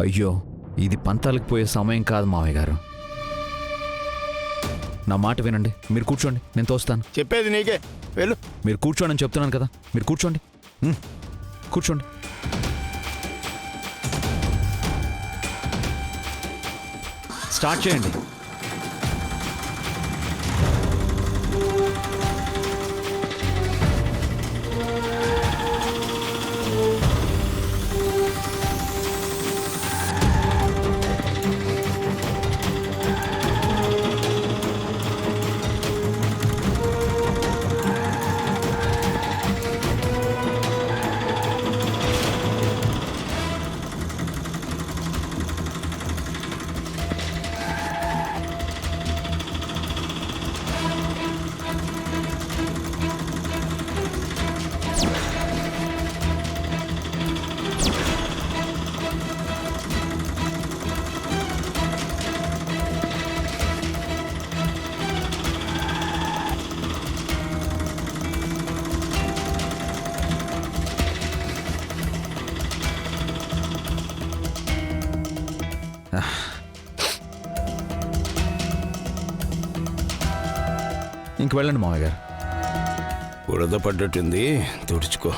అయ్యో, ఇది పంతాలకు పోయే సమయం కాదు మావయ్య గారు. నా మాట వినండి, మీరు కూర్చోండి, నేను తోస్తాను. చెప్పేది నీకే, వెళ్ళు. మీరు కూర్చోండి అని చెప్తున్నాను కదా, మీరు కూర్చోండి. కూర్చోండి. స్టార్ట్ చేయండి. ఇంక వెళ్ళండి మావయ్య గారు. బురద పడ్డట్టుంది, తుడుచుకో.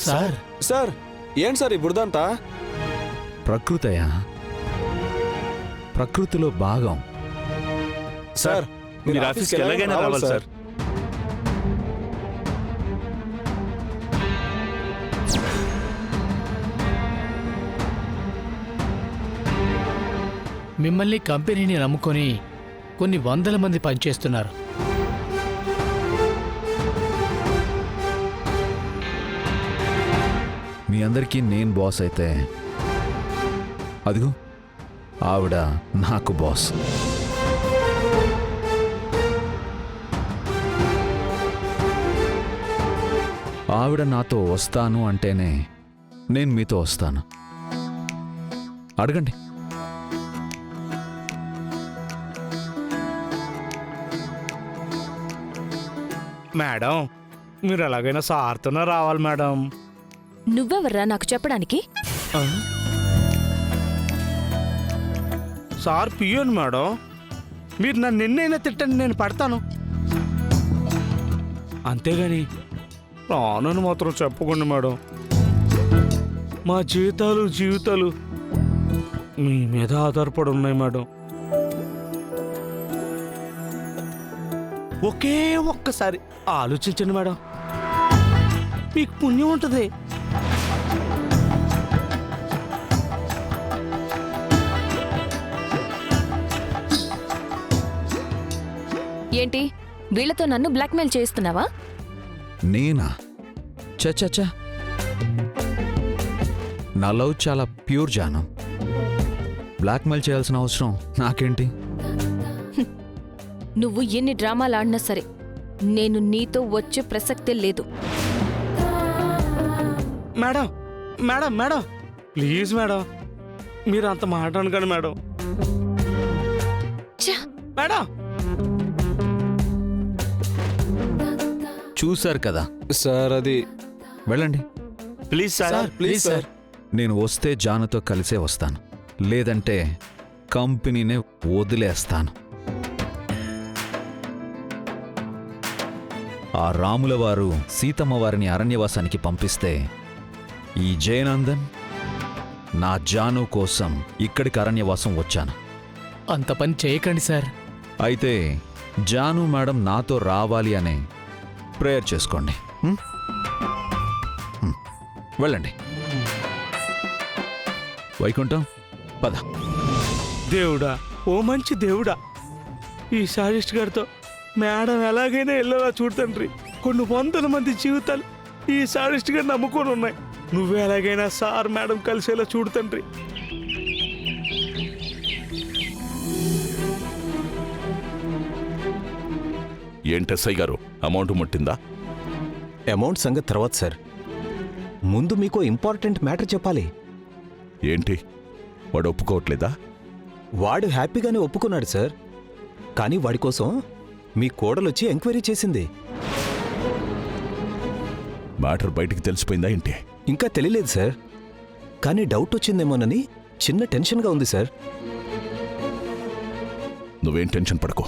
సార్ సార్ ఏంటి సార్ ఈ బురదంతా? ప్రకృతయా, ప్రకృతిలో భాగం. సార్ మీరు ఆఫీస్కి ఎలాగైనా రావాలి సార్. మిమ్మల్ని కంపెనీని నమ్ముకొని కొన్ని వందల మంది పనిచేస్తున్నారు. మీ అందరికీ నేను బాస్ అయితే అదిగో ఆవిడ నాకు బాస్. ఆవిడ నాతో వస్తాను అంటేనే నేను మీతో వస్తాను. అడగండి. మేడం, మీరు ఎలాగైనా సార్తోనే రావాలి మేడం. నువ్వెవర్రా నాకు చెప్పడానికి? సార్ పియ్యను మేడం. మీరు నన్ను ఎన్నైనా తిట్టండి, నేను పడతాను. అంతేగాని రానని మాత్రం చెప్పకండి మేడం. మా జీవితాలు మీ మీద ఆధారపడి ఉన్నాయి మేడం. ఒకే ఒక్కసారి ఆలోచించండి మేడం, మీకు పుణ్యం ఉంటుంది. ఏంటి, వీళ్లతో నన్ను బ్లాక్మెయిల్ చేస్తున్నావా? నేనా? చచ్చా, నా లవ్ చాలా ప్యూర్ జాను. బ్లాక్మెయిల్ చేయాల్సిన అవసరం నాకేంటి? నువ్వు ఎన్ని డ్రామాలు ఆడినా సరే నేను నీతో వచ్చే ప్రసక్తే లేదు. Madam madam madam please madam, మీరు అంత మాట అనకండి మేడం. మేడం చూశారు కదా సార్ అది వెళ్ళండి. Please sir, please sir. నేను వస్తే జానుతో కలిసే వస్తాను, లేదంటే కంపెనీనే వదిలేస్తాను. ఆ రాముల వారు సీతమ్మ వారిని అరణ్యవాసానికి పంపిస్తే ఈ జయనందన్ నా జాను కోసం ఇక్కడికి అరణ్యవాసం వచ్చాను. అంత పని చేయకండి సార్. అయితే జాను మేడం నాతో రావాలి అనే ప్రేయర్ చేసుకోండి. వెళ్ళండి. వైకుంఠం పద. దేవుడా, ఓ మంచి దేవుడా, ఈ సారిస్ట్ గారితో మేడం ఎలాగైనా వెళ్ళేలా చూడతండ్రి. కొన్ని వందల మంది జీవితాలు ఈ సారిస్ట్ గారిని నమ్ముకొని ఉన్నాయి. నువ్వు ఎలాగైనా సార్ మేడం కలిసేలా చూడతండ్రి. ఏంటి ఎస్ఐ గారు, అమౌంట్ ముట్టిందా? అమౌంట్ సంగతి తర్వాత సార్, ముందు మీకు ఇంపార్టెంట్ మ్యాటర్ చెప్పాలి. ఏంటి వాడు ఒప్పుకోవట్లేదా? వాడు హ్యాపీగానే ఒప్పుకున్నాడు సార్. కానీ వాడి కోసం మీ కోడలొచ్చి ఎంక్వైరీ చేసింది. మ్యాటర్ బయటికి తెలిసిపోయిందా ఏంటి? ఇంకా తెలియలేదు సార్. కానీ డౌట్ వచ్చిందేమోనని చిన్న టెన్షన్గా ఉంది సార్. నువ్వేం టెన్షన్ పడకో.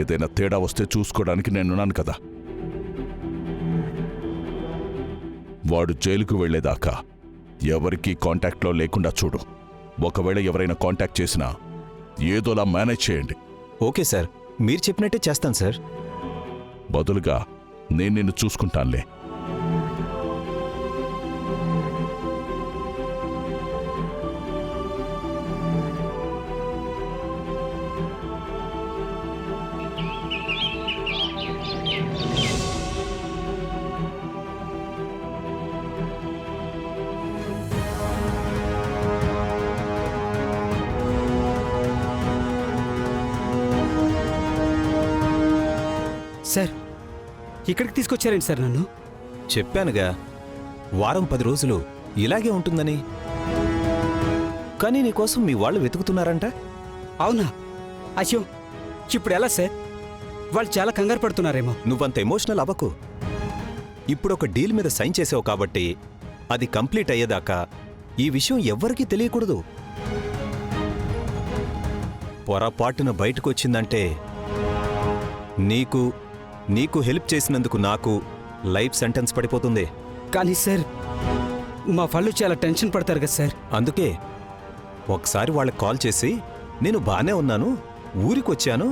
ఏదైనా తేడా వస్తే చూసుకోవడానికి నేనున్నాను కదా. వాడు జైలుకు వెళ్లేదాకా ఎవరికీ కాంటాక్ట్లో లేకుండా చూడు. ఒకవేళ ఎవరైనా కాంటాక్ట్ చేసినా ఏదోలా మేనేజ్ చేయండి. ఓకే సార్, మీరు చెప్పినట్టే చేస్తాను సార్. బదులుగా నేను నిన్ను చూసుకుంటానులే. సార్, ఇక్కడికి తీసుకొచ్చారేంటి సార్ నన్ను? చెప్పానుగా, వారం 10 రోజులు ఇలాగే ఉంటుందని. కానీ నీకోసం మీ వాళ్ళు వెతుకుతున్నారంట. అవునా? అయ్యో, ఇప్పుడు ఎలా సార్? వాళ్ళు చాలా కంగారు పడుతున్నారేమో. నువ్వంత ఎమోషనల్ అవ్వకు. ఇప్పుడు ఒక డీల్ మీద సైన్ చేసావు కాబట్టి అది కంప్లీట్ అయ్యేదాకా ఈ విషయం ఎవ్వరికీ తెలియకూడదు. పొరపాటున బయటకొచ్చిందంటే నీకు హెల్ప్ చేసినందుకు నాకు లైఫ్ సెంటెన్స్ పడిపోతుంది. కానీ సార్, మా వాళ్ళు చాలా టెన్షన్ పడతారు కదా సార్. అందుకే ఒకసారి వాళ్ళకి కాల్ చేసి నేను బానే ఉన్నాను, ఊరికొచ్చాను,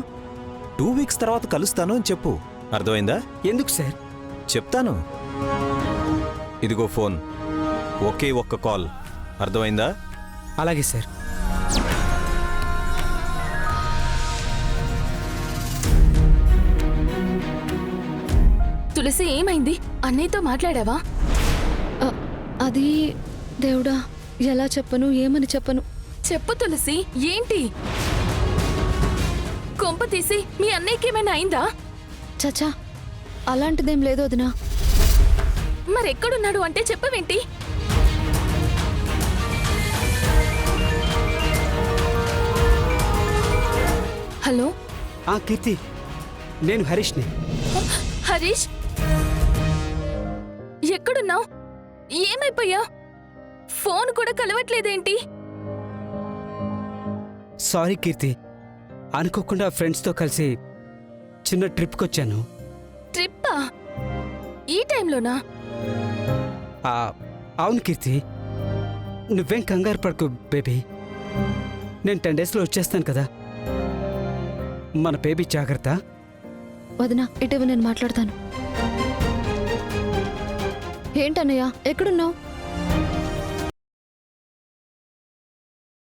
2 వీక్స్ తర్వాత కలుస్తాను అని చెప్పు. అర్థమైందా? ఎందుకు సార్? చెప్తాను. ఇదిగో ఫోన్, ఒకే ఒక్క కాల్. అర్థమైందా? అలాగే సార్. తులసి, ఏమైంది? అన్నయ్యతో మాట్లాడావా? అది దేవుడా, ఎలా చెప్పను, ఏమని చెప్పను? చెప్పు తులసి, ఏంటి? కొంప తీసి మీ అన్నయ్యకి ఏమైనా అయిందా? చచా, అలాంటిదేం లేదు వదినా. మరెక్కడున్నాడు అంటే చెప్పవేంటి? హలో. కీర్తి, నేను హరీష్ని. హరీష్, ఎక్కడున్నావు? ఏమైపోయా? ఫోన్ కూడా కలవట్లేదేంటి? సారీ కీర్తి, అనుకోకుండా ఫ్రెండ్స్తో కలిసి చిన్న ట్రిప్కి వచ్చాను. ట్రిప్పా? ఈ టైంలోనా? అవును కీర్తి, నువ్వేం కంగారు పడకు బేబీ. నేను 10 డేస్లో వచ్చేస్తాను కదా. మన బేబీ జాగ్రత్త. వదినా, ఇటీవ నేను మాట్లాడతాను. ఏంటన్నయ్య, ఎక్కడున్నావు?